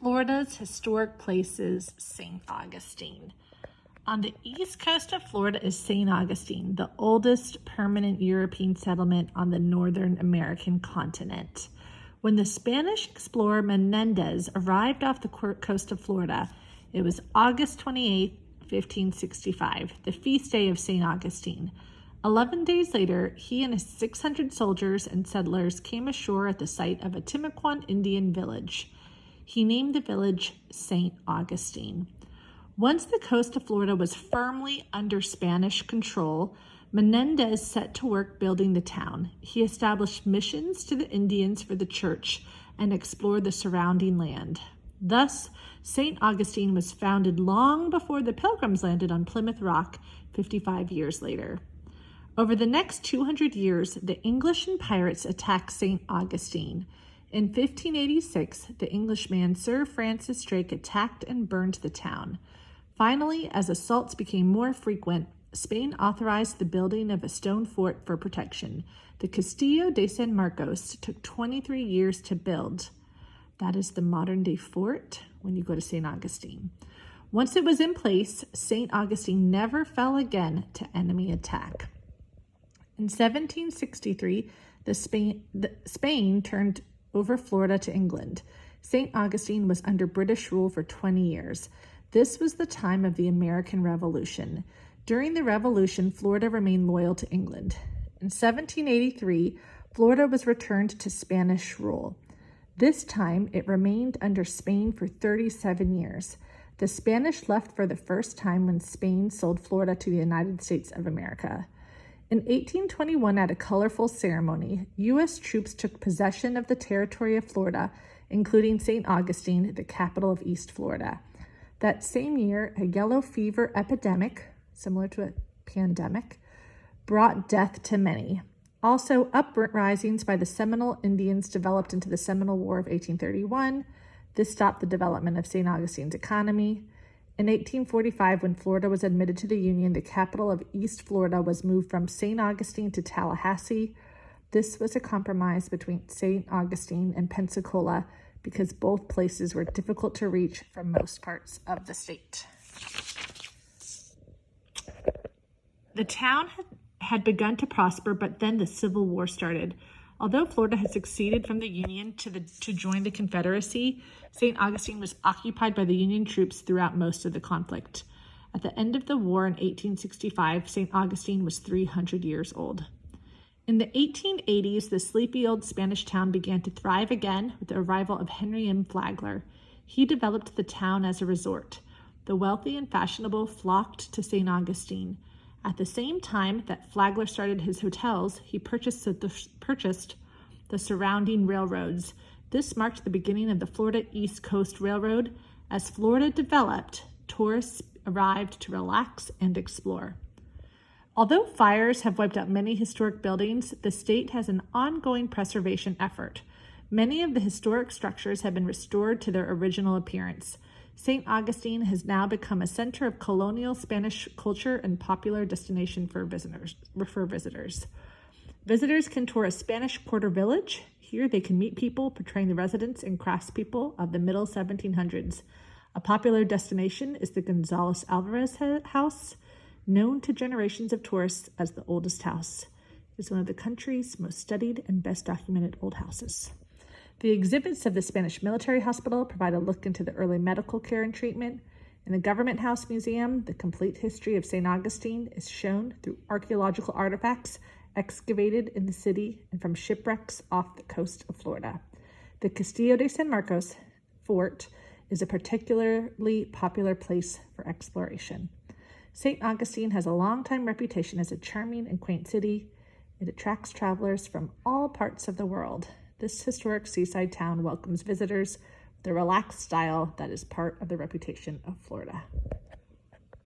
Florida's historic places, St. Augustine. On the east coast of Florida is St. Augustine, the oldest permanent European settlement on the northern American continent. When the Spanish explorer Menendez arrived off the coast of Florida, it was August 28, 1565, the feast day of St. Augustine. 11 days later, he and his 600 soldiers and settlers came ashore at the site of a Timucuan Indian village. He named the village St. Augustine. Once the coast of Florida was firmly under Spanish control, Menendez set to work building the town. He established missions to the Indians for the church and explored the surrounding land. Thus, St. Augustine was founded long before the Pilgrims landed on Plymouth Rock 55 years later. Over the next 200 years, the English and pirates attacked St. Augustine. In 1586, the Englishman Sir Francis Drake attacked and burned the town. Finally, as assaults became more frequent, Spain authorized the building of a stone fort for protection. The Castillo de San Marcos took 23 years to build. That is the modern-day fort when you go to St. Augustine. Once it was in place, St. Augustine never fell again to enemy attack. In 1763, Spain turned over Florida to England. St. Augustine was under British rule for 20 years. This was the time of the American Revolution. During the Revolution, Florida remained loyal to England. In 1783, Florida was returned to Spanish rule. This time, it remained under Spain for 37 years. The Spanish left for the first time when Spain sold Florida to the United States of America. In 1821, at a colorful ceremony, U.S. troops took possession of the territory of Florida, including St. Augustine, the capital of East Florida. That same year, a yellow fever epidemic, similar to a pandemic, brought death to many. Also, uprisings by the Seminole Indians developed into the Seminole War of 1831. This stopped the development of St. Augustine's economy. In 1845, when Florida was admitted to the Union, the capital of East Florida was moved from St. Augustine to Tallahassee. This was a compromise between St. Augustine and Pensacola because both places were difficult to reach from most parts of the state. The town had begun to prosper, but then the Civil War started. Although Florida had seceded from the Union to join the Confederacy, St. Augustine was occupied by the Union troops throughout most of the conflict. At the end of the war in 1865, St. Augustine was 300 years old. In the 1880s, the sleepy old Spanish town began to thrive again with the arrival of Henry M. Flagler. He developed the town as a resort. The wealthy and fashionable flocked to St. Augustine. At the same time that Flagler started his hotels, he purchased the surrounding railroads. This marked the beginning of the Florida East Coast Railroad. As Florida developed, tourists arrived to relax and explore. Although fires have wiped out many historic buildings, the state has an ongoing preservation effort. Many of the historic structures have been restored to their original appearance. St. Augustine has now become a center of colonial Spanish culture and popular destination for visitors. Visitors can tour a Spanish Quarter village. Here they can meet people portraying the residents and craftspeople of the middle 1700s. A popular destination is the Gonzales Alvarez House, known to generations of tourists as the oldest house. It is one of the country's most studied and best documented old houses. The exhibits of the Spanish Military Hospital provide a look into the early medical care and treatment. In the Government House Museum, the complete history of St. Augustine is shown through archaeological artifacts excavated in the city and from shipwrecks off the coast of Florida. The Castillo de San Marcos fort is a particularly popular place for exploration. St. Augustine has a long-time reputation as a charming and quaint city. It attracts travelers from all parts of the world. This historic seaside town welcomes visitors with a relaxed style that is part of the reputation of Florida.